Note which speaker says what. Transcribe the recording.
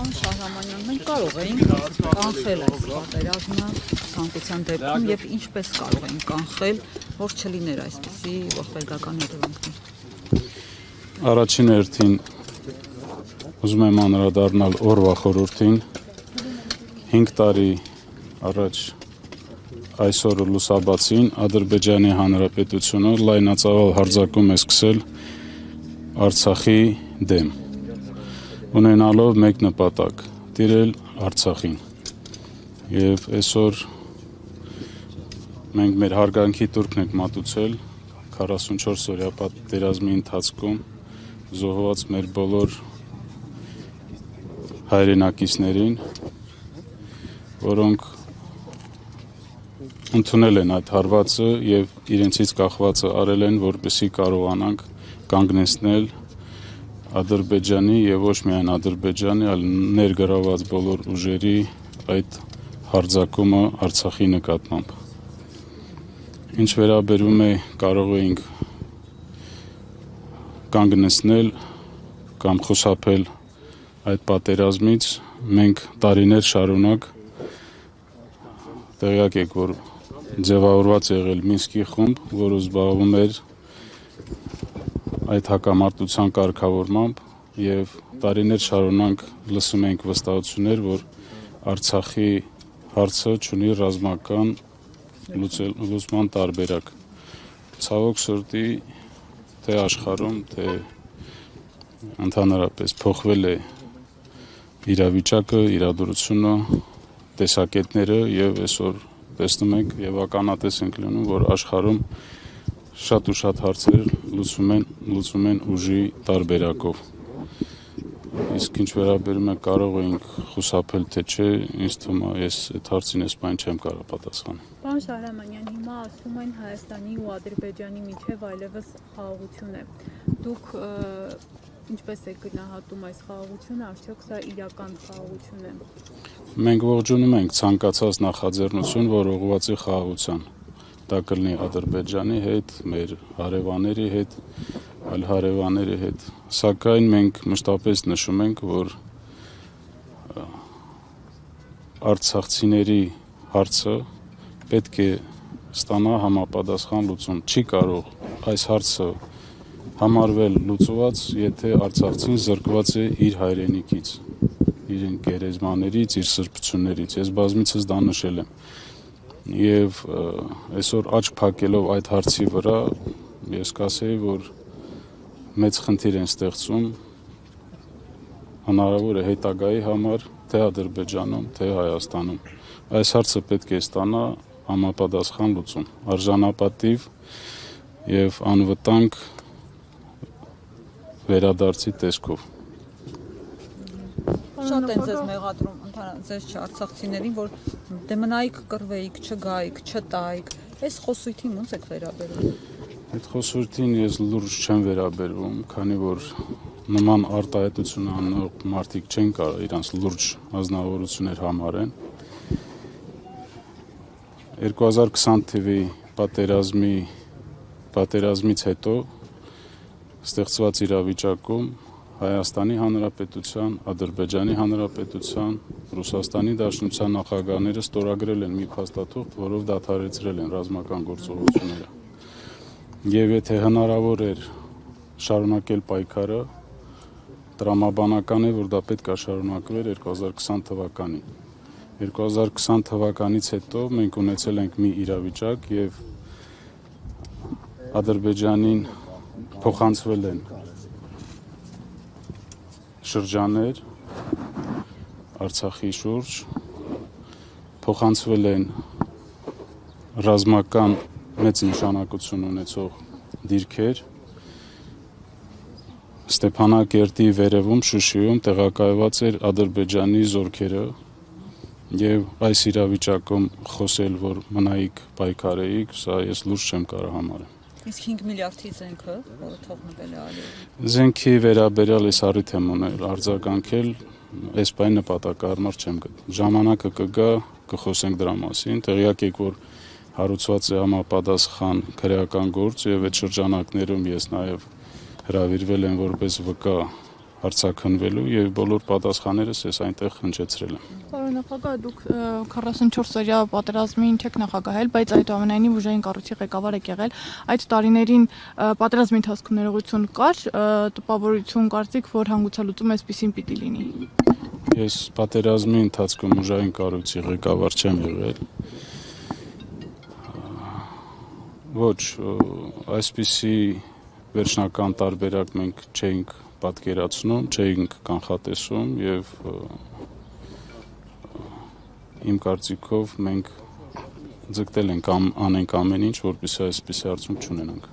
Speaker 1: Պարոն Շահրամանյան, մենք կարող էինք կանխել այս պատերազմը ցանկության դեպքում եւ ինչպես կարող էինք կանխել, որ չլիներ այսպիսի ողբերգական հետևանքներ։
Speaker 2: Առաջին հերթին ուզում եմ անդրադառնալ օրվա խորհրդին 5 տարի առաջ այսօր լուսաբացին Ադրբեջանի Հանրապետությունը լայնածավալ հարձակում է սկսել Արցախի դեմ, ունենալով մեկ նպատակ՝ տիրել Արցախին։ Եվ այսօր մենք մեր հարգանքի տուրքն ենք մատուցել 44-օրյա պատերազմի ընթացքում զոհված մեր բոլոր հայրենակիցներին, որոնք ընդունել են այդ հարվածը եւ իրենցից կախվածը արել են, որպեսզի կարողանանք կանգնեցնել Ադրբեջանի եւ ոչ միայն Ադրբեջանի, այլ ներգրաված բոլոր ուժերի այդ հարձակումը Արցախի նկատմամբ։ Ինչ վերաբերում է կարող էինք կանգնեցնել կամ խուսափել այդ պատերազմից, մենք տարիներ շարունակ տեղյակ եք, որ ձևավորված եղել Մինսկի խումբ, որը զբաղվում էր այդ հակամարտության կարգավորմամբ եւ տարիներ շարունակ լսում ենք վստահություններ, որ Արցախի հարցը ունի ռազմական լուծման տարբերակ։ Ցավոք սրտի, թե աշխարհում, թե ընդհանրապես փոխվել է իրավիճակը, իրադրությունը, տեսակետները եւ այսօր տեսնում ենք եւ ականատես ենք լինում, որ աշխարհում շատ ու շատ հարցեր լուծում են ուժի տարբերակով։ Իսկ ինչ վերաբերում է կարող էինք խուսափել թե չէ, ինձ թվում է ես այդ հարցին այս բան չեմ կարող պատասխանել։
Speaker 3: Պարոն Շահրամանյան, հիմա ասում են Հայաստանի ու Ադրբեջանի միջև այլևս խաղաղություն է։ Դուք ինչպես եք գնահատում այս խաղաղությունը, արդյոք սա իրական խաղաղություն է։
Speaker 2: Մենք ողջունում ենք ցանկացած նախաձեռնություն, որ ուղղված է խաղաղության։ Դա կլինի Ադրբեջանի հետ, մեր հարևանների հետ, այլ հարևանների հետ։ Սակայն մենք մշտապես նշում ենք, որ արցախցիների հարցը պետք է ստանա համապատասխան լուծում։ Չի կարող այս հարցը համարվել լուծված, եթե արցախցին զրկված է իր հայրենիքից, իր գերեզմաներից, իր սրբություններից։ Ես բազմիցս դա նշել եմ։ Եվ այսօր աչք փակելով այդ հարցի վրա, ես կասեի, որ մեծ խնդիր են ստեղծում հնարավոր է հետագայի համար թե Ադրբեջանում, թե Հայաստանում։ Այս հարցը պետք է ստանա համապատասխան լուծում, արժանապատիվ եւ անվտանգ վերադարձի տեսքով։
Speaker 1: Շատ են ձեզ մեղադրում, ձեզ չարցախցիներին, որ դե մնայիք կռվեիք, չգայիք, չտայիք։ Այս խոսույթին ո՞նց եք վերաբերվում։
Speaker 2: Այդ խոսույթին ես լուրջ չեմ վերաբերվում, քանի որ նման արտահայտություն անող մարդիկ չեն կարող իրանց լուրջ ազնվորություններ համարեն։ 2020 թվականի պատերազմից հետո ստեղծված իրավիճակում Հայաստանի Հանրապետության, Ադրբեջանի Հանրապետության, Ռուսաստանի Դաշնության նախագահները ստորագրել են մի փաստաթուղթ, որով դադարեցրել են ռազմական գործողությունները։ Եվ եթե հնարավոր էր շարունակել պայքարը, տրամաբանական է, որ դա պետք է շարունակվեր 2020 թվականին։ 2020 թվականից հետո մենք ունեցել ենք մի իրավիճակ եւ Ադրբեջանին փոխանցվել են շրջաններ Արցախի շուրջ, փոխանցվել են ռազմական մեծ նշանակություն ունեցող դիրքեր, Ստեփանակերտի վերևում Շուշիում տեղակայված էր Ադրբեջանի զորքերը եւ այս իրավիճակում խոսել, որ մնայիք պայքարեիք, սա ես լուրջ չեմ կարող համարել։
Speaker 1: Իսկ 5 միլիարդի զենքը, որը թողնվել է արի։
Speaker 2: Զենքի վերաբերյալ ես առիթ եմ ունել արձագանքել, այս բանի նպատակահարմար չեմ գտնում։ Ժամանակը կգա, կխոսենք դրա մասին, տեղյակ եք, որ հարուցված է համապատասխան քրեական գործ եւ այդ շրջանակներում ես նաեւ հրավիրվել եմ որպես վկա հարցաքննվելու եւ բոլոր պատասխաններս ես այնտեղ հնչեցրել եմ։
Speaker 4: Պարոն նախագահ, դուք 44 օրյա պատերազմին չեք նախագահել, բայց այդուամենայնիվ ուժային կառույցի ղեկավար եք եղել։ Այդ տարիներին պատերազմի ընթացքում ներողություն կար, տպավորություն կարծիք, որ հանգուցալուծում այսպեսին պիտի լինի։
Speaker 2: Ես պատերազմի ընթացքում ուժային կառույցի ղեկավար չեմ եղել։ Ոչ, այսպիսի վերջնական տարբերակ մենք չէինք պատկերացնում, չէինք կանխատեսում եւ իմ կարծիքով մենք ձգտել ենք անենք ամեն ինչ, որպեսզի այսպիսի արդյունք չունենանք։